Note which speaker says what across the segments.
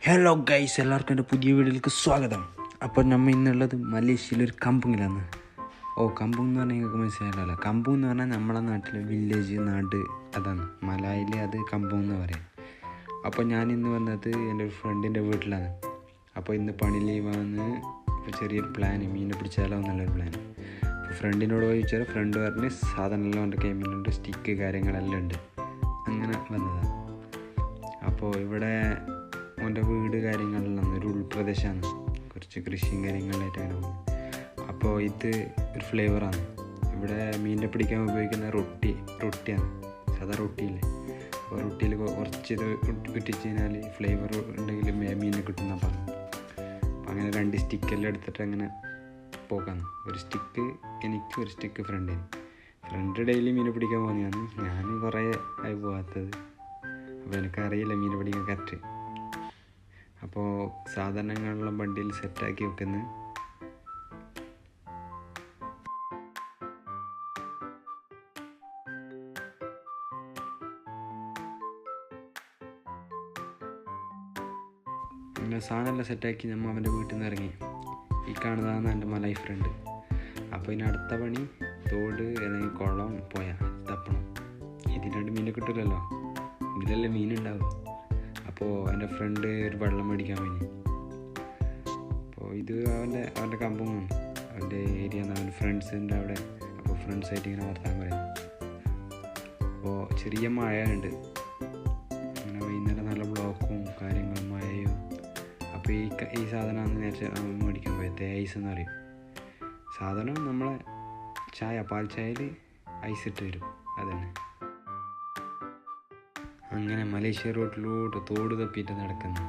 Speaker 1: Hello guys, എല്ലാവർക്കും എൻ്റെ പുതിയ വീഡിയോയിലേക്ക് സ്വാഗതം. അപ്പോൾ നമ്മൾ ഇന്നുള്ളത് മലേഷ്യയിലൊരു കമ്പുങ്ങിലാണ്. കമ്പുങ് എന്ന് പറഞ്ഞാൽ നിങ്ങൾക്ക് മനസ്സിലായില്ല. കമ്പുങ് എന്ന് പറഞ്ഞാൽ നമ്മളെ നാട്ടിലെ വില്ലേജ് നാട്, അതാണ് മലയിൽ അത് കമ്പുങ് എന്ന് പറയും. അപ്പോൾ ഞാനിന്ന് വന്നത് എൻ്റെ ഒരു ഫ്രണ്ടിൻ്റെ വീട്ടിലാണ്. അപ്പോൾ ഇന്ന് പണി ലീവാന്ന് ചെറിയൊരു പ്ലാൻ, മീനെ പിടിച്ചാലോ എന്നുള്ളൊരു പ്ലാൻ. അപ്പോൾ ഫ്രണ്ടിനോട് ചോദിച്ചാൽ ഫ്രണ്ട് പറഞ്ഞ് സാധനമെല്ലാം എൻ്റെ കൈമിലുണ്ട്, സ്റ്റിക്ക് കാര്യങ്ങളെല്ലാം ഉണ്ട്. അങ്ങനെ വന്നതാണ്. അപ്പോൾ ഇവിടെ അവൻ്റെ വീട് കാര്യങ്ങളിലാണ്, ഒരു ഉൾപ്രദേശമാണ്, കുറച്ച് കൃഷിയും കാര്യങ്ങളിലായിട്ട് അങ്ങനെ പോകും. അപ്പോൾ ഇത് ഒരു ഫ്ലേവറാണ്. ഇവിടെ മീനിനെ പിടിക്കാൻ ഉപയോഗിക്കുന്ന റൊട്ടിയാണ്, സാധാ റൊട്ടിയില്ലേ. അപ്പോൾ റൊട്ടിയിൽ കുറച്ച് ഇത് ഇട്ടിച്ച് കഴിഞ്ഞാൽ ഫ്ലേവർ ഉണ്ടെങ്കിൽ മീനിനെ കിട്ടുന്ന പറഞ്ഞു. അപ്പോൾ അങ്ങനെ 2 സ്റ്റിക്കെല്ലാം എടുത്തിട്ട് അങ്ങനെ പോകാം. ഒരു സ്റ്റിക്ക് എനിക്ക്, ഒരു സ്റ്റിക്ക് ഫ്രണ്ട് ഡെയിലി മീനെ പിടിക്കാൻ പോകുന്നതാണ്. ഞാൻ കുറേ ആയി പോകാത്തത്, അപ്പോൾ എനിക്കറിയില്ല മീനെ പിടിക്കാൻ കറക്റ്റ്. അപ്പോൾ സാധനങ്ങളെല്ലാം വണ്ടിയിൽ സെറ്റാക്കി വെക്കുന്നു. അങ്ങനെ സാധനമെല്ലാം സെറ്റാക്കി നമ്മൾ അവൻ്റെ വീട്ടിൽ നിന്ന് ഇറങ്ങി. ഈ കാണുന്നതാണ് എൻ്റെ മലൈ ഫ്രണ്ട്. അപ്പോൾ ഇനി അടുത്ത പണി തോട് അല്ലെങ്കിൽ കുളം പോയാൽ തപ്പണം. ഇതിനായിട്ട് മീനെ കിട്ടില്ലല്ലോ, ഇതിലല്ലേ മീനുണ്ടാവും. അപ്പോൾ എൻ്റെ ഫ്രണ്ട് ഒരു വെള്ളം മേടിക്കാൻ വേണ്ടി. അപ്പോൾ ഇത് അവൻ്റെ കമ്പുങ്ങാണ്, അവൻ്റെ ഏരിയ, അവൻ്റെ ഫ്രണ്ട്സിൻ്റെ അവിടെ. അപ്പോൾ ഫ്രണ്ട്സായിട്ട് ഇങ്ങനെ വർത്താനം പറയും. അപ്പോൾ ചെറിയ മഴ ഉണ്ട്, അങ്ങനെ വൈകുന്നേരം നല്ല ബ്ലോക്കും കാര്യങ്ങളും മഴയും. അപ്പോൾ ഈ സാധനമാണ് നേരത്തെ മേടിക്കാൻ പോയത്, ഐസ് എന്ന് പറയും. സാധനം നമ്മളെ പാൽ ചായയിൽ ഐസ് ഇട്ട് തരും, അതന്നെ. അങ്ങനെ മലേഷ്യ റോഡിലൂടെ തോട് തപ്പിയിട്ട് നടക്കുന്നു.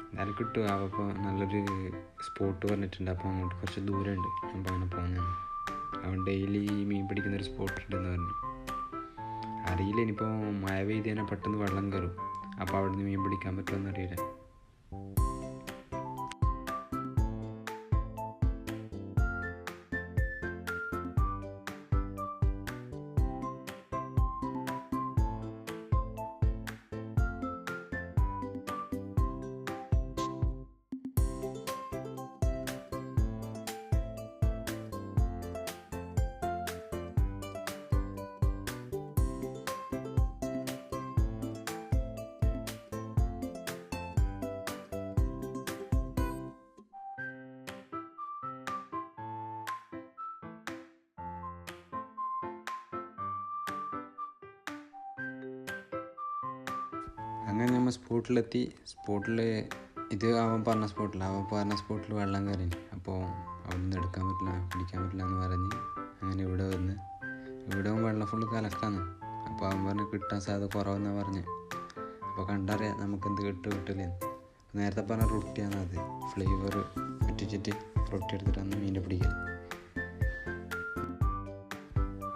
Speaker 1: എന്തായാലും കിട്ടുക. അപ്പോൾ നല്ലൊരു സ്പോട്ട് പറഞ്ഞിട്ടുണ്ട്. അപ്പോൾ അങ്ങോട്ട് കുറച്ച് ദൂരമുണ്ട്, അപ്പോൾ അങ്ങനെ പോകുന്നതാണ്. അവൻ ഡെയിലി മീൻ പിടിക്കുന്നൊരു സ്പോട്ട് ഉണ്ടെന്ന് പറഞ്ഞു. അറിയില്ല, ഇനിയിപ്പോൾ മഴ പെയ്ത് തന്നെ പെട്ടെന്ന് വെള്ളം കയറും. അപ്പോൾ അവിടെ നിന്ന് മീൻ പിടിക്കാൻ പറ്റുമെന്ന് അറിയില്ല. അങ്ങനെ നമ്മൾ സ്പോട്ടിലെത്തി. ഇത് അവൻ പറഞ്ഞ സ്പോട്ടിൽ വെള്ളം കയറി. അപ്പോൾ അവിടെ നിന്ന് എടുക്കാൻ പറ്റില്ല, പിടിക്കാൻ പറ്റില്ല എന്ന് പറഞ്ഞ് അങ്ങനെ ഇവിടെ വന്ന്. ഇവിടെ വെള്ളം ഫുള്ള് കലക്കാന്ന്. അപ്പോൾ അവൻ പറഞ്ഞ് കിട്ടാൻ സാധ്യത കുറവെന്നാണ് പറഞ്ഞ്. അപ്പോൾ കണ്ടറിയാം നമുക്ക് എന്ത് കിട്ടില്ല. നേരത്തെ പറഞ്ഞ റൊട്ടിയാണ്, അത് ഫ്ലേവർ ഇട്ടിച്ചിട്ട് റൊട്ടി എടുത്തിട്ടാണ് മീനെ പിടിക്കുക.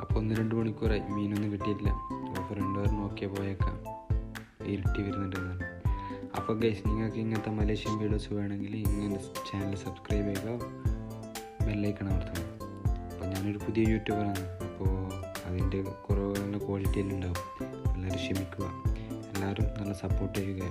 Speaker 1: അപ്പോൾ 1-2 മണിക്കൂറായി, മീനൊന്നും കിട്ടിയിട്ടില്ല. അപ്പോൾ ഫ്രണ്ട് പറഞ്ഞ് നോക്കിയാൽ പോയേക്കാം, ഇരുട്ടി വരുന്നുണ്ടെന്ന്. അപ്പോൾ ഗൈസ്, നിങ്ങൾക്ക് ഇങ്ങനത്തെ മലേഷ്യൻ വീഡിയോസ് വേണമെങ്കിൽ ഇങ്ങനെ ചാനൽ സബ്സ്ക്രൈബ് ചെയ്യുക, ബെല്ലൈക്കൺ അമർത്തണം. അപ്പോൾ ഞാനൊരു പുതിയ യൂട്യൂബറാണ്, അപ്പോൾ അതിൻ്റെ കുറവ് നല്ല ക്വാളിറ്റിയെല്ലാം ഉണ്ടാവും. എല്ലാവരും ക്ഷമിക്കുക, എല്ലാവരും നല്ല സപ്പോർട്ട് ചെയ്യുക.